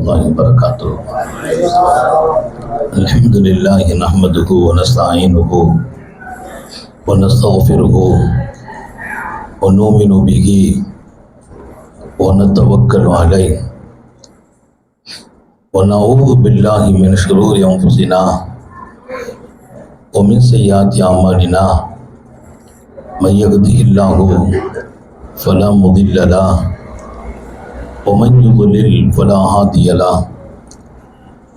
الله وبركاته. الحمد لله نحمده ونستعينه ونستغفره ونؤمن به ونتوكل عليه ونعوذ بالله من شرور أنفسنا ومن سيئات أعمالنا. من يهده الله فلا مضل له ومن يضلل فلا هادي له.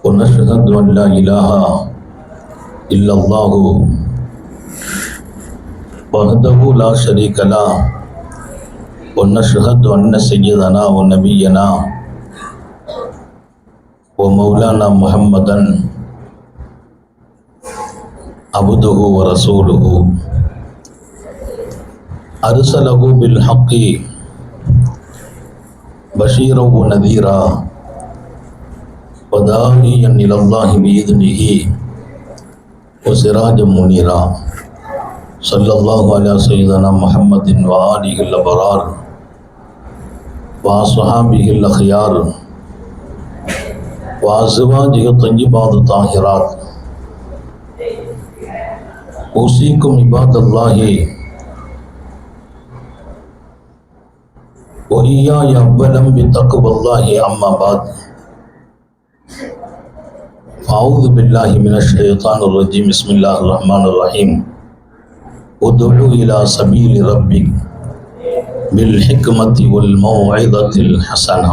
ونشهد أن لا إله إلا الله وحده لا شريك له. ونشهد أن سيدنا ونبينا ومولانا محمدا عبده ورسوله أرسله بالحق بشيرا ونذيرا وداعيا إلى الله بإذنه وسراجا منيرا. صلى الله على سيدنا محمد وآله الأبرار وأصحابه الأخيار وأزواجه الطيبات الطاهرات. أوصيكم عباد الله وإياي أولا بتقوى الله أما بعد. أعوذ بالله من الشيطان الرجيم. بسم الله الرحمن الرحيم. ادعو إلى سبيل ربك بالحكمة والموعظة الحسنة.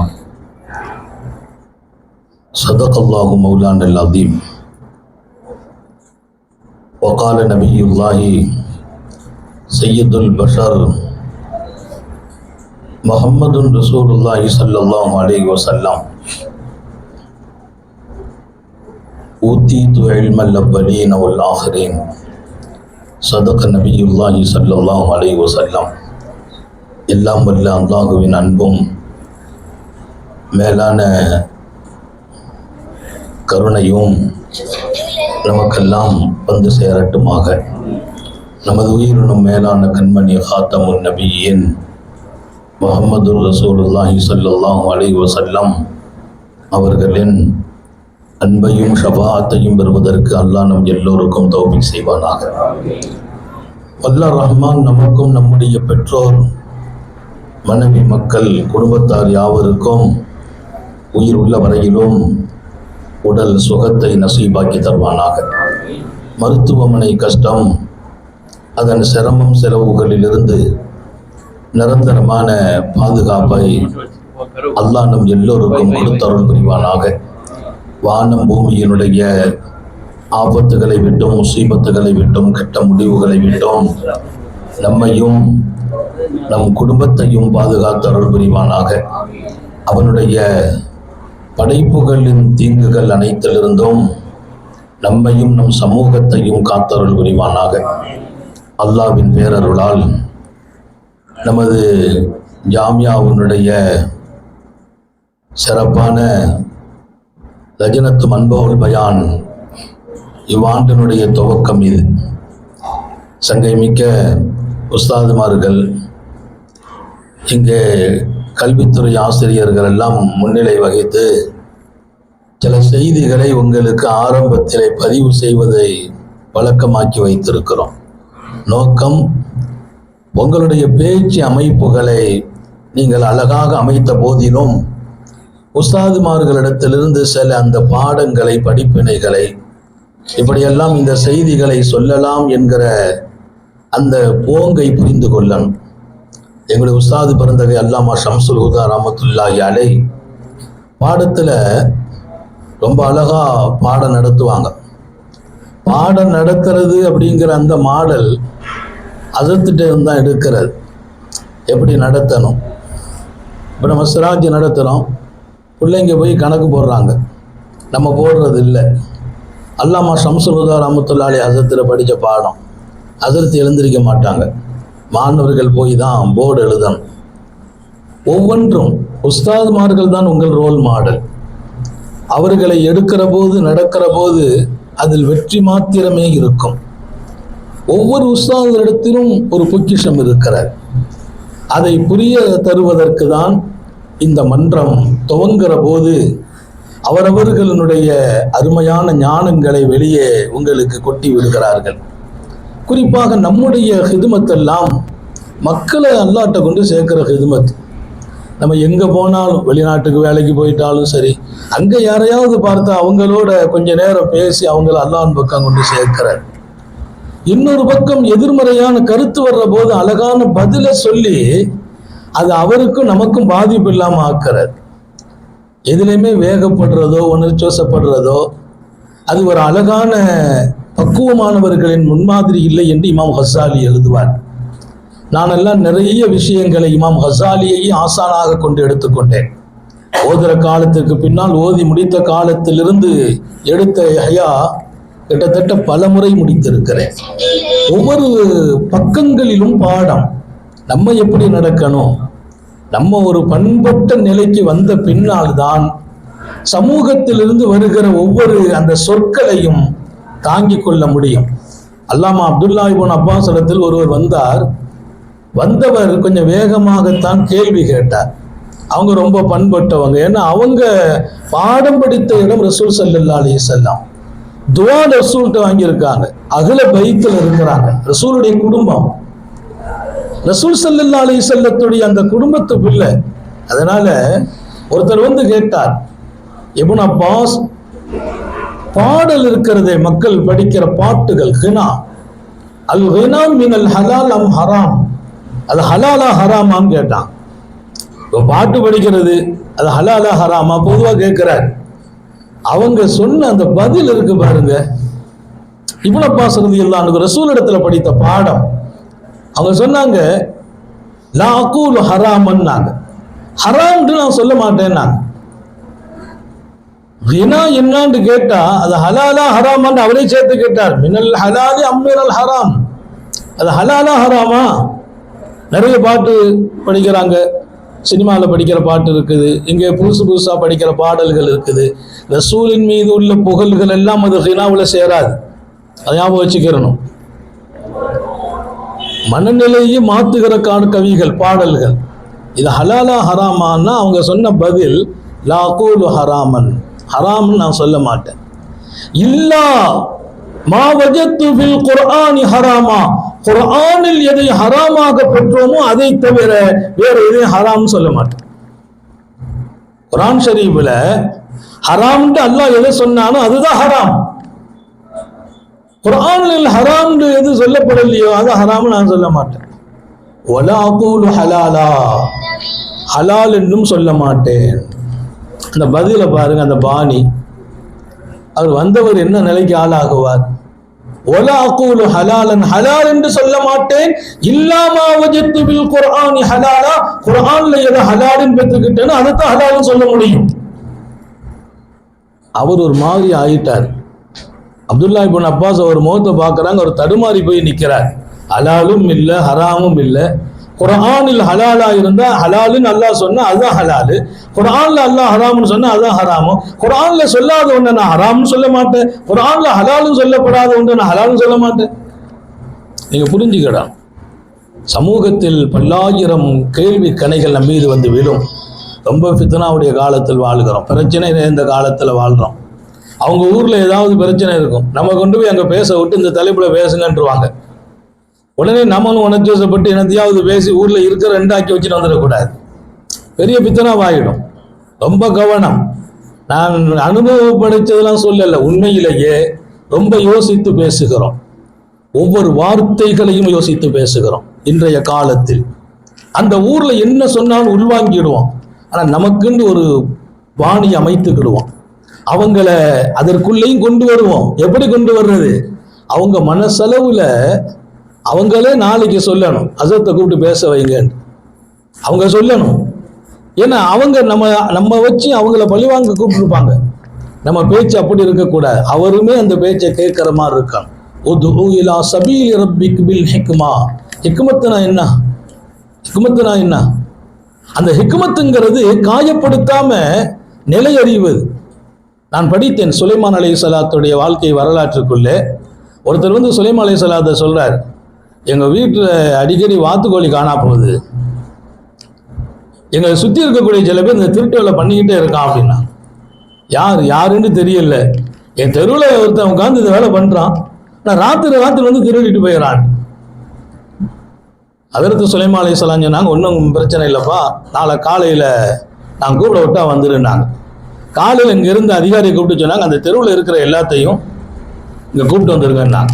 صدق الله مولانا العظيم. وقال نبي الله سيد البشر محمد رسول الله صلى الله عليه وسلم أوتيت علم الأولين والآخرين. صدق نبي الله صلى الله عليه وسلم. எல்லாம் வல்ல அல்லாஹுவின் அன்பும் மேலான கருணையும் நமக்கெல்லாம் வந்து சேரட்டுமாக. நமது உயிரினும் மேலான கண்மணி ஹாத்தமுன் நபியின் முஹம்மது ரசூலுல்லாஹி ஸல்லல்லாஹு அலைஹி வஸல்லம் அவர்களின் அன்பையும் ஷஃபாஅத்தையும் பெறுவதற்கு அல்லாஹ் நம் எல்லோருக்கும் தௌஃபீக் செய்வானாக. அல்லாஹ் ரஹ்மான் நமக்கும் நம்முடைய பெற்றோர், மனைவி, மக்கள், குடும்பத்தார் யாவருக்கும் உயிர் உள்ள வரையிலும் உடல் சுகத்தை நசீபாக்கி தருவானாக. மருத்துவமனை கஷ்டம், அதன் சிரமம் செலவுகளிலிருந்து நிரந்தரமான பாதுகாப்பை அல்லாஹ் நம் எல்லோருக்கும் கொடுத்தருள் புரிவானாக. வானம் பூமியினுடைய ஆபத்துகளை விட்டும், முசீபத்துகளை விட்டும், கெட்ட முடிவுகளை விட்டும் நம்மையும் நம் குடும்பத்தையும் பாதுகாத்தருள் புரிவானாக. அவனுடைய படைப்புகளின் தீங்குகள் அனைத்திலிருந்தும் நம்மையும் நம் சமூகத்தையும் காத்தருள் புரிவானாக. அல்லாஹ்வின் பேரருளால் நமது ஜாமியாவினுடைய சிறப்பான லஜ்னத்து மன்பவுல் பயான் இவ்வாண்டினுடைய துவக்கம் இது. சங்கை மிக்க உஸ்தாதுமார்கள், இங்கே கல்வித்துறை ஆசிரியர்கள் எல்லாம் முன்னிலை வகித்து சில செய்திகளை உங்களுக்கு ஆரம்பத்திலே பதிவு செய்வதை வழக்கமாக்கி வைத்திருக்கிறோம். நோக்கம், உங்களுடைய பேச்சு அமைப்புகளை நீங்கள் அழகாக அமைத்த போதிலும் உஸ்தாதுமார்களிடத்திலிருந்து சில அந்த பாடங்களை, படிப்பினைகளை, இப்படியெல்லாம் இந்த செய்திகளை சொல்லலாம் என்கிற அந்த போங்கை புரிந்து கொள்ளணும். எங்களுடைய உஸ்தாது பிறந்தகை அல்லாமா ஷம்சுல் ஹுதா ரஹ்மத்துல்லாஹி அலைஹி பாடத்தில் ரொம்ப அழகா பாடம் நடத்துவாங்க. பாடம் நடக்கிறது அப்படிங்கிற அந்த மாடல் அதத்திட்ட இருந்தால் எடுக்கிறது. எப்படி நடத்தணும்? இப்போ நம்ம சிராஜ் நடத்துகிறோம், பிள்ளைங்க போய் கணக்கு போடுறாங்க, நம்ம போடுறது இல்லை. அல்லாமா ஷம்சுல் ஹுதா ரஹ்மத்துல்லாஹி அலைஹி ஹஸரத்தில் படித்த பாடம், ஹஸரத் எழுந்திருக்க மாட்டாங்க, மாணவர்கள் போய் தான் போர்டு எழுதணும். ஒவ்வொன்றும் உஸ்தாதுமார்கள் தான் உங்கள் ரோல் மாடல். அவர்களை எடுக்கிற போது, நடக்கிற போது அதில் வெற்றி மாத்திரமே இருக்கும். ஒவ்வொரு உஸ்தாதிடத்திலும் ஒரு பொக்கிஷம் இருக்கிறார். அதை புரிய தருவதற்கு தான் இந்த மன்றம் துவங்குற போது அவரவர்களுடைய அருமையான ஞானங்களை வெளியே உங்களுக்கு கொட்டி விடுகிறார்கள். குறிப்பாக நம்முடைய ஹிதுமத்தெல்லாம் மக்களை அல்லாட்ட கொண்டு சேர்க்கிற ஹிதுமத். நம்ம எங்கே போனாலும், வெளிநாட்டுக்கு வேலைக்கு போயிட்டாலும் சரி, அங்கே யாரையாவது பார்த்தா அவங்களோட கொஞ்ச நேரம் பேசி அவங்கள அல்லாஹ்வின் பக்கம் கொண்டு சேர்க்கிறார். இன்னொரு பக்கம் எதிர்மறையான கருத்து வர்ற போது அழகான பதிலை சொல்லி அது அவருக்கும் நமக்கும் பாதிப்பு இல்லாமல் ஆக்கிறார். எதுலையுமே வேகப்படுறதோ உணர்ச்சோசப்படுறதோ அது ஒரு அழகான பக்குவமானவர்களின் முன்மாதிரி இல்லை என்று இமாம் ஹசாலி எழுதுவார். நானெல்லாம் நிறைய விஷயங்களை இமாம் ஹசாலியையும் ஆசானாக கொண்டு எடுத்துக்கொண்டேன். ஓதுற காலத்துக்கு பின்னால் ஓதி முடித்த காலத்திலிருந்து எடுத்த ஹயா கிட்டத்தட்ட பல முறை முடித்திருக்கிறேன். ஒவ்வொரு பக்கங்களிலும் பாடம். நம்ம எப்படி நடக்கணும், நம்ம ஒரு பண்பட்ட நிலைக்கு வந்த பின்னால் தான் சமூகத்திலிருந்து வருகிற ஒவ்வொரு அந்த சொற்களையும் தாங்கிக் கொள்ள முடியும். அல்லாமா அப்துல்லா இப்னு அப்பாஸ் இடத்தில் ஒருவர் வந்தார். வந்தவர் கொஞ்சம் வேகமாகத்தான் கேள்வி கேட்டார். அவங்க ரொம்ப பண்பட்டவங்க. ஏன்னா அவங்க பாடம் படித்த இடம் ரசூல் ஸல்லல்லாஹு அலைஹி வஸல்லம். துஆ ரசூல்கிட்ட வாங்கியிருக்காங்க. அகல பைத்தில் இருக்கிறாங்க. ரசூலுடைய குடும்பம், ரசூல் ஸல்லல்லாஹு அலைஹி வஸல்லத்துடைய அந்த குடும்பத்து பிள்ளை. அதனால ஒருத்தர் வந்து கேட்டார், இப்னு அப்பாஸ், பாடல் இருக்கிறதே, மக்கள் படிக்கிற பாட்டுகள், ஹினா, அல் ஹினா மினல் ஹலால் அம் ஹராம், அது ஹலாலா ஹராமான்னு கேட்டான். இப்போ பாட்டு படிக்கிறது அது ஹலாலா ஹராமா பொதுவாக கேட்கிறார். அவங்க சொன்ன அந்த பதில் இருக்கு பாருங்க. இப்னு அப்பாஸ் ரலியல்லாஹு அன்ஹு ரசூல் இடத்துல படித்த பாடம். அவங்க சொன்னாங்க, லா அகூலு ஹராமன்னாங்க, ஹராம்னு நான் சொல்ல மாட்டேன்னாங்க. ஹினா என்னான்னு கேட்டா அது ஹலாலா ஹராமான்னு அவரே சேர்த்து கேட்டார். மினல் ஹலாலி அம்மினல் ஹராம், அது ஹலாலா ஹராமா? நிறைய பாட்டு படிக்கிறாங்க, சினிமாவில் படிக்கிற பாட்டு இருக்குது, இங்கே புதுசு புதுசாக படிக்கிற பாடல்கள் இருக்குது. ரசூலின் மீது உள்ள புகழ்கள் எல்லாம் அது ஹினாவில் சேராது. அதை ஞாபகம் வச்சுக்கிறணும். மனநிலையை மாற்றுகிற கவிகள், பாடல்கள். இது ஹலாலா ஹராமான்னா அவங்க சொன்ன பதில், லா அகூலு ஹராமன், ஹராம்னு நான் சொல்ல மாட்டேன். இல்லா மா வஜத்து பில் குர்ஆனி ஹராமா, குர்ஆனில் எதை ஹராமாக பெற்றோமோ அதை தவிர வேற எதையும் ஹராம்னு சொல்ல மாட்டேன். குர்ஆன் ஷரீஃபில் ஹராம்னு அல்லாஹ் எதை சொன்னானோ அதுதான் ஹராம். குர்ஆனில் ஹராம்னு எது சொல்லப்படலையோ அது ஹராம்னு நான் சொல்ல மாட்டேன். வலா அகூலு ஹலாலா, ஹலால் என்றும் சொல்ல மாட்டேன். அந்த பதில பாருங்க, அந்த பாணி. அவர் வந்தவர் என்ன நிலைக்கு ஆளாகுவார்? வலா அகூலு ஹலாலன், ஹலால் என்று சொல்ல மாட்டேன். இல்லாமா வஜத்து பில் குர்ஆனி ஹலாலா, குர்ஆன்ல எதை ஹலால்னு பெற்றுக்கிட்டேனோ அதைத்தான் ஹலால்னு சொல்ல முடியும். அவர் ஒரு மாதிரி ஆயிட்டார். அப்துல்லா இப்னு அப்பாஸ் அவர் முகத்தை பார்க்குறாங்க, அவர் தடுமாறி போய் நிற்கிறார். ஹலாலும் இல்லை ஹராமும் இல்லை. குர்ஆனில் ஹலாலா இருந்தா ஹலாலுன்னு அல்லாஹ் சொன்னா அதுதான் ஹலாலு, குர்ஆன்ல அல்லாஹ் ஹராம்னு சொன்னா அதுதான் ஹராமு. குர்ஆன்ல சொல்லாத ஒன்றை நான் ஹராம்னு சொல்ல மாட்டேன், குர்ஆன்ல ஹலாலும் சொல்லப்படாத ஒன்றை நான் ஹலாலும் சொல்ல மாட்டேன். நீங்க புரிஞ்சுக்கணும். சமூகத்தில் பல்லாயிரம் கேள்வி கணைகள் நம்ம மீது வந்து விடும். ரொம்ப ஃபித்னாவுடைய காலத்தில் வாழ்கிறோம், பிரச்சனை நிறைந்த காலத்தில் வாழ்கிறோம். அவங்க ஊரில் ஏதாவது பிரச்சனை இருக்கும், நம்ம கொண்டு போய் அங்கே பேச விட்டு இந்த தலைப்பில் பேசுங்கன்றுவாங்க. உடனே நம்மளும் உணர்ச்சிவசப்பட்டு என்னத்தையாவது பேசி ஊரில் இருக்கிற ரெண்டாக்கி வச்சுட்டு வந்துடக்கூடாது. பெரிய பித்தனாவாகிடும். ரொம்ப கவனம். நான் அனுபவப்படுத்ததெல்லாம் சொல்லலை, உண்மையிலேயே ரொம்ப யோசித்து பேசுகிறோம். ஒவ்வொரு வார்த்தைகளையும் யோசித்து பேசுகிறோம். இன்றைய காலத்தில் அந்த ஊர்ல என்ன சொன்னாலும் உள்வாங்கிடுவோம். ஆனால் நமக்குன்னு ஒரு வாணி அமைத்துக்கிடுவோம். அவங்கள அதற்குள்ளேயும் கொண்டு வருவோம். எப்படி கொண்டு வர்றது? அவங்க மனசளவுல அவங்களே நாளைக்கு சொல்லணும், அசத்தை கூப்பிட்டு பேச வைங்கன்னு அவங்க சொல்லணும். ஏன்னா அவங்க நம்ம வச்சு அவங்கள பழிவாங்க கூப்பிட்டுருப்பாங்க. நம்ம பேச்சு அப்படி இருக்கக்கூடாது. அவருமே அந்த பேச்சை கேட்குற மாதிரி இருக்கான். உதுஉ இலா சபீலி ரப்பிக் பில் ஹிக்மா. ஹிக்மத்துனா என்ன? ஹிக்மத்துனா என்ன? அந்த ஹிக்மத்துங்கிறது காயப்படுத்தாம நிலை அறிவது. நான் படித்தேன் சுலைமான் அலைஹிஸ்ஸலாத்துடைய வாழ்க்கை வரலாற்றுக்குள்ளே. ஒருத்தர் வந்து சுலைமான் அலைஹிஸ்ஸலாத்தை சொல்றார், எங்கள் வீட்டில் அடிக்கடி வாத்துக்கோழி காணா போகுது, எங்களை சுற்றி இருக்கக்கூடிய சில பேர் இந்த திருட்டு வேலை பண்ணிக்கிட்டே இருக்கான் அப்படின்னா. யாருன்னு தெரியல. என் தெருவில் ஒருத்தன் உட்காந்து இந்த வேலை பண்றான், நான் ராத்திரி வந்து திருடிட்டு போயிடறான். ஹதரத் சுலைமான் அலைஹிஸ்ஸலாம் சொன்னாங்க, ஒன்றும் பிரச்சனை இல்லைப்பா, நாளை காலையில் நான் கூப்பிட விட்டா வந்துருந்தாங்க. காலையில் இங்கிருந்து அதிகாரியை கூப்பிட்டு சொன்னாங்க, அந்த தெருவில் இருக்கிற எல்லாத்தையும் இங்கே கூப்பிட்டு வந்துருங்கன்னாங்க.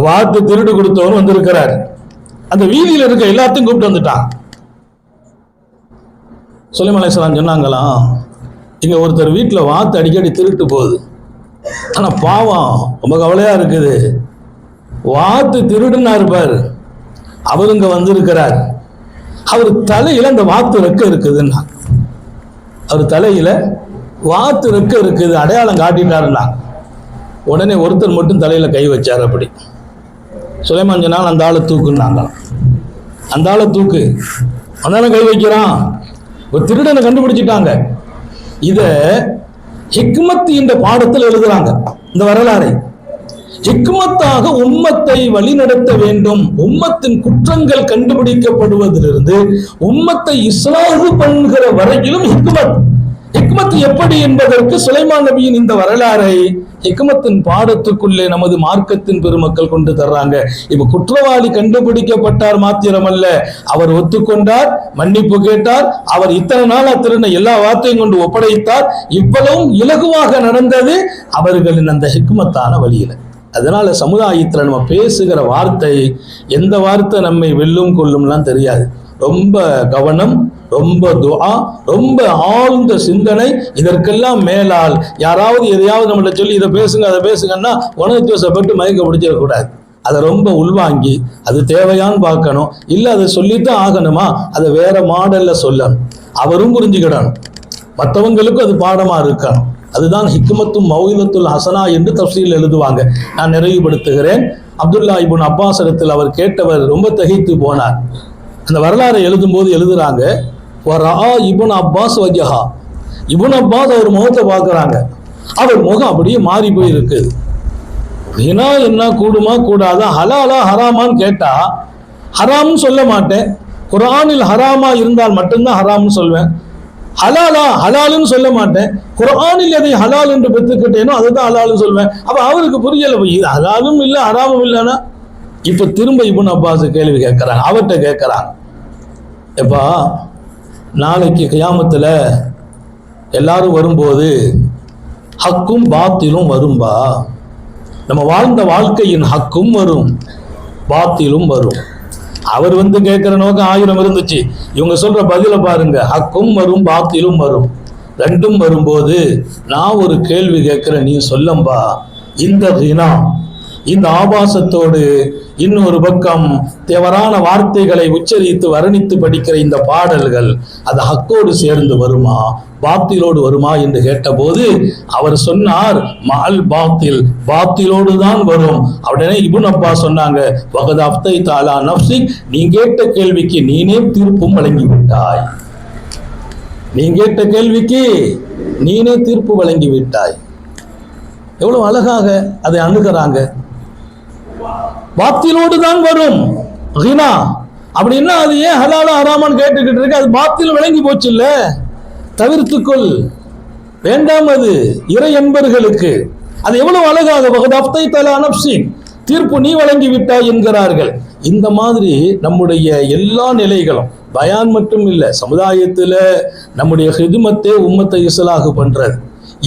வாத்து திருடு கொடுத்தவரும் வந்திருக்கிறார், அந்த வீதியில் இருக்க எல்லாத்தையும் கூப்பிட்டு வந்துட்டான். சுலைமான் அலைஹிஸ்ஸலாம் சொன்னாங்களாம், இங்கே ஒருத்தர் வீட்டில் வாத்து அடிக்கடி திருட்டு போகுது, ஆனால் பாவம் ரொம்ப கவலையாக இருக்குது, வாத்து திருடுன்னா இருப்பார், அவர் இங்கே வந்திருக்கிறார், அவர் தலையில் அந்த வாத்து ரெக்க இருக்குதுன்னா, அவர் தலையில் வாத்து ரெக்க இருக்குது அடையாளம் காட்டிட்டாருன்னா. உடனே ஒருத்தர் மட்டும் தலையில் கை வச்சார். அப்படி சுலைமான் சொன்னால் அந்த ஆளை தூக்குன்னாங்களாம். அந்த ஆளை தூக்கு, அந்தான கை வைக்கிறான், ஒரு திருடனை கண்டுபிடிச்சிட்டாங்க. இதை ஹிக்மத் என்ற பாடத்தில் எழுதுறாங்க. இந்த வரலாறை ஹிக்மத்தாக உம்மத்தை வழிநடத்த வேண்டும். உம்மத்தின் குற்றங்கள் கண்டுபிடிக்கப்படுவதிலிருந்து உம்மத்தை இஸ்லாஹ் பண்ணுகிற வரையிலும் ஹிக்மத் எப்படி என்பதற்கு சுலைமான் நபியின் இந்த வரலாறை ஹிக்மத்தின் பாடத்துக்குள்ளே நமது மார்க்கத்தின் பெருமக்கள் கொண்டு தர்றாங்க. இப்ப குற்றவாளி கண்டுபிடிக்கப்பட்டார் மாத்திரமல்ல, அவர் ஒத்துக்கொண்டார், மன்னிப்பு கேட்டார், அவர் இத்தனை நாள் திருடின எல்லா வார்த்தையும் கொண்டு ஒப்படைத்தார். இவ்வளவும் இலகுவாக நடந்தது அவர்களின் அந்த ஹிக்மத்தான வழியில. அதனால சமுதாயத்தில் நம்ம பேசுகிற வார்த்தை எந்த வார்த்தை நம்மை வெல்லும் கொள்ளும்லாம் தெரியாது. ரொம்ப கவனம், ரொம்ப துஆ, ரொம்ப ஆழ்ந்த சிந்தனை. இதற்கெல்லாம் மேலால் யாராவது எதையாவது நம்மளை சொல்லி இதை பேசுங்க அதை பேசுங்கன்னா உணர்ச்சி வசப்பட்டு மயக்க பிடிச்சிடக்கூடாது. அதை ரொம்ப உள்வாங்கி அது தேவையான்னு பார்க்கணும். இல்லை அதை சொல்லித்தான் ஆகணுமா, அதை வேற மாடல்ல சொல்லணும், அவரும் புரிஞ்சுக்கிடணும், மற்றவங்களுக்கும் அது பாடமா இருக்கணும். அதுதான் ஹிக்மத்தும் மௌஇதத்துல் ஹசனா என்று தஃசீரில் எழுதுவாங்க. நான் நிறைவுபடுத்துகிறேன். அப்துல்லா இப்னு அப்பாஸ் இடத்தில் அவர் கேட்டவர் ரொம்ப திகைத்து போனார். அந்த வரலாறை எழுதும்போது எழுதுறாங்க, இப்னு அப்பாஸ் வஜஹா, இப்னு அப்பாஸ் அவர் முகத்தை பார்க்குறாங்க, அவர் முகம் அப்படியே மாறி போய் இருக்குது. வீணா என்ன கூடுமா கூடாதா, ஹலாலா ஹராமான்னு கேட்டா ஹராம்னு சொல்ல மாட்டேன், குர்ஆனில் ஹராமா இருந்தால் மட்டும்தான் ஹராம்னு சொல்வேன், ஹலாலா ஹலாலுன்னு சொல்ல மாட்டேன், குர்ஆனில் எதை ஹலால் என்று பெற்றுக்கிட்டேனோ அதுதான் ஹலாலுன்னு சொல்வேன். அப்ப அவருக்கு புரியல, இது ஹலாலும் இல்லை ஹராமும் இல்லைன்னா. இப்ப திரும்ப இப்னு அப்பாஸ் கேள்வி கேட்கிறாங்க, அவர்கிட்ட கேட்கிறாங்க, எப்பா நாளைக்கு கியாமத்துல எல்லாரும் வரும்போது ஹக்கும் பாத்திலும் வரும்பா, நம்ம வாழ்ந்த வாழ்க்கையின் ஹக்கும் வரும் பாத்திலும் வரும். அவர் கேட்கிற நோக்கம் 1000 இருந்துச்சு, இவங்க சொல்ற பதில பாருங்க, ஹக்கும் வரும் பாத்திலும் வரும், ரெண்டும் வரும்போது நான் ஒரு கேள்வி கேட்கிறேன், நீ சொல்லம்பா, இந்த தினா இந்த ஆபாசத்தோடு இன்னொரு பக்கம் தவறான வார்த்தைகளை உச்சரித்து வர்ணித்து படிக்கிற இந்த பாடல்கள் அது ஹக்கோடு சேர்ந்து வருமா பாத்திலோடு வருமா என்று கேட்டபோது அவர் சொன்னார், மால் பாத்தில், பாத்திலோடு தான் வரும். உடனே இப்னு அப்பாஸ் சொன்னாங்க, வகத் அஃப்தைத அலா நஃப்ஸிக், நீ கேட்ட கேள்விக்கு நீனே தீர்ப்பும் வழங்கி விட்டாய், நீ கேட்ட கேள்விக்கு நீனே தீர்ப்பு வழங்கி விட்டாய். எவ்வளவு அழகாக அதை அணுகிறாங்க. பாத்திலோடு தான் வரும் ஹினா அப்படின்னா அது ஏன் ஹலாலா ஹராமான்னு கேட்டுக்கிட்டு இருக்கு, அது பாத்தில் விளங்கி போச்சு இல்ல, தவிர்த்துக்கொள், வேண்டாம், அது இறை என்பர்களுக்கு. அது எவ்வளவு அழகாக வகத் அஃப்தைத அலா நஃப்ஸிக், தீர்ப்பு நீ வழங்கி விட்டாய் என்கிறார்கள். இந்த மாதிரி நம்முடைய எல்லா நிலைகளும் பயான் மட்டும் இல்லை, சமுதாயத்தில் நம்முடைய ஹிதுமத்தே உம்மத்தை இஸ்லாஹ் பண்றது.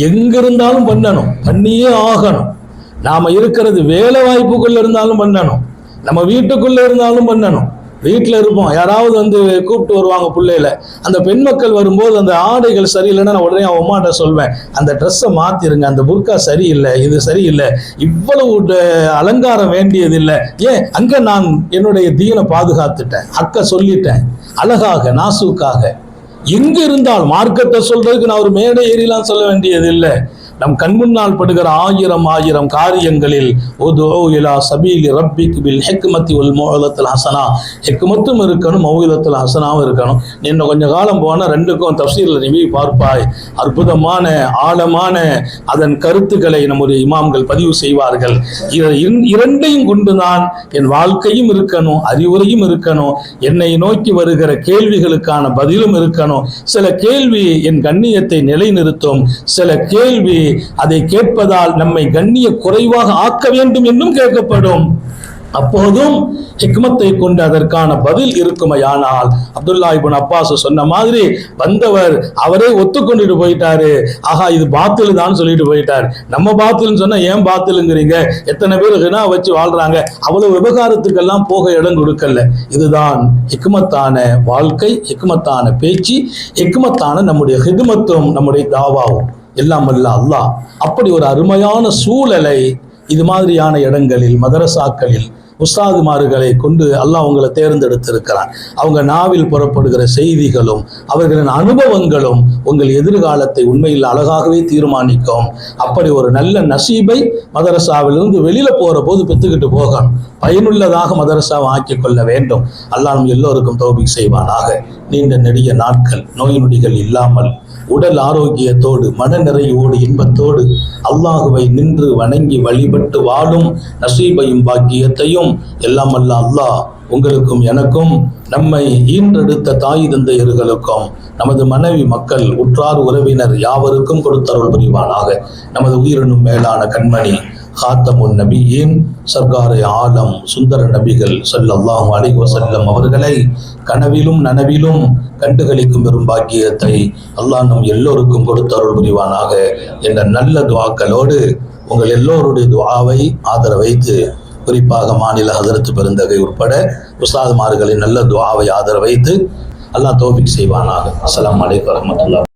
எங்கிருந்தாலும் பண்ணணும், பண்ணியே ஆகணும். நாம இருக்கிறது வேலை வாய்ப்புக்குள்ள இருந்தாலும் பண்ணணும், நம்ம வீட்டுக்குள்ள இருந்தாலும் பண்ணணும். வீட்டில் இருப்போம், யாராவது கூப்பிட்டு வருவாங்க பிள்ளையில, அந்த பெண் மக்கள் வரும்போது அந்த ஆடைகள் சரியில்லைன்னா நான் உடனே அவன் அம்மாட்ட சொல்வேன், அந்த ட்ரெஸ்ஸை மாத்திருங்க, அந்த புர்கா சரியில்லை, இது சரியில்லை, இவ்வளவு அலங்காரம் வேண்டியதில்லை. ஏன் அங்க நான் என்னுடைய தீனை பாதுகாத்துட்டேன், அக்க சொல்லிட்டேன், அழகாக நாசூக்காக. எங்க இருந்தால் மார்க்கத்தை சொல்றதுக்கு நான் ஒரு மேடை ஏறிலாம் சொல்ல வேண்டியது இல்லை. நம் கண் முன்னால் படுகிற ஆயிரம் காரியங்களில் உதுஉ இலா சபீலி ரப்பிக் பில் ஹிக்மத்தி வல் மௌஇலத்தில் ஹஸனா, ஹிக்மத்தும் இருக்கணும், மௌஇலத்தில் ஹஸனாவும் இருக்கணும். இன்னும் கொஞ்சம் காலம் போனால் ரெண்டுக்கும் தஃப்சீரில் ரிவ்யூ பார்ப்பாய். அற்புதமான ஆழமான அதன் கருத்துக்களை நம்முடைய இமாம்கள் பதிவு செய்வார்கள். இரண்டையும் கொண்டுதான் என் வாழ்க்கையும் இருக்கணும், அறிவுரையும் இருக்கணும், என்னை நோக்கி வருகிற கேள்விகளுக்கான பதிலும் இருக்கணும். சில கேள்வி என் கண்ணியத்தை நிலைநிறுத்தும், சில கேள்வி அதை கேட்பதால் நம்மை கண்ணிய குறைவாக ஆக்க வேண்டும் என்றும் கேட்கப்படும். அப்போதும் ஹிக்மத்தை கொண்டு அதற்கான பதில் இருக்குமையானால், அப்துல்லா இப்னு அப்பாஸ் சொன்ன மாதிரி வந்தவர் அவரே ஒத்துக்கொண்டுட்டு போயிட்டாரு, ஆஹா இது பாத்தில் தான் சொல்லிட்டு போயிட்டார். நம்ம பாத்தில்னு சொன்னா ஏன் பாத்திலுங்கிறீங்க, எத்தனை பேர் ஹினா வச்சு வாழ்றாங்க, அவ்வளவு விவகாரத்துக்கெல்லாம் போக இடம் கொடுக்கல. இதுதான் ஹிக்மத்தான வாழ்க்கை, ஹிக்மத்தான பேச்சு, ஹிக்மத்தான நம்முடைய ஹிதுமத்தும் நம்முடைய தாவாவும் எல்லாம் அல்ல அல்லாஹ் அப்படி ஒரு அருமையான சூழலை இது மாதிரியான இடங்களில் மதரசாக்களில் உஸ்தாதுமார்களை கொண்டு அல்லாஹ் உங்களை தேர்ந்தெடுத்திருக்கிறான். அவங்க நாவில் புறப்படுகிற செய்திகளும் அவர்களின் அனுபவங்களும் உங்கள் எதிர்காலத்தை உண்மையில் அழகாகவே தீர்மானிக்கும். அப்படி ஒரு நல்ல நசீபை மதரசாவிலிருந்து வெளியில போற போது பெற்றுக்கிட்டு போகணும். பயனுள்ளதாக மதரசாவை ஆக்கிக் கொள்ள வேண்டும். அல்லாஹ் நம் எல்லோருக்கும் தௌபீக் செய்வானாக. நீண்ட நெடிய நாட்கள் நோய் நொடிகள் இல்லாமல் உடல் ஆரோக்கியத்தோடு மன நிறைவோடு இன்பத்தோடு அல்லாஹுவை நின்று வணங்கி வழிபட்டு வாழும் நசீபையும் பாக்கியத்தையும் எல்லாம் அல்ல அல்லாஹ் உங்களுக்கும் எனக்கும் நம்மை ஈன்றெடுத்த தாய் தந்தையர்களுக்கும் நமது மனைவி மக்கள் உற்றார் உறவினர் யாவருக்கும் கொடுத்தருள் புரிவானாக. நமது உயிரினும் மேலான கண்மணி ஹாத்தமுன் நபியின் சர்க்காரை ஆலம் சுந்தர நபிகள் ஸல்லல்லாஹு அலைஹி வஸல்லம் அவர்களை கனவிலும் நனவிலும் கண்டுகளிக்கும் பெரும் பாக்கியத்தை அல்லாஹ் நம் எல்லோருக்கும் கொடுத்தருள் புரிவானாக என்ற நல்ல துஆக்களோடு உங்கள் எல்லோருடைய துஆவை ஆதரவைத்து, குறிப்பாக மாநில ஹதரத் பெருந்தகை உட்பட உஸ்தாதுமார்களின் நல்ல துஆவை ஆதரவைத்து அல்லாஹ் தௌஃபீக் செய்வானாக. அஸ்ஸலாமு அலைக்கும் வரஹ்மத்துல்லாஹி.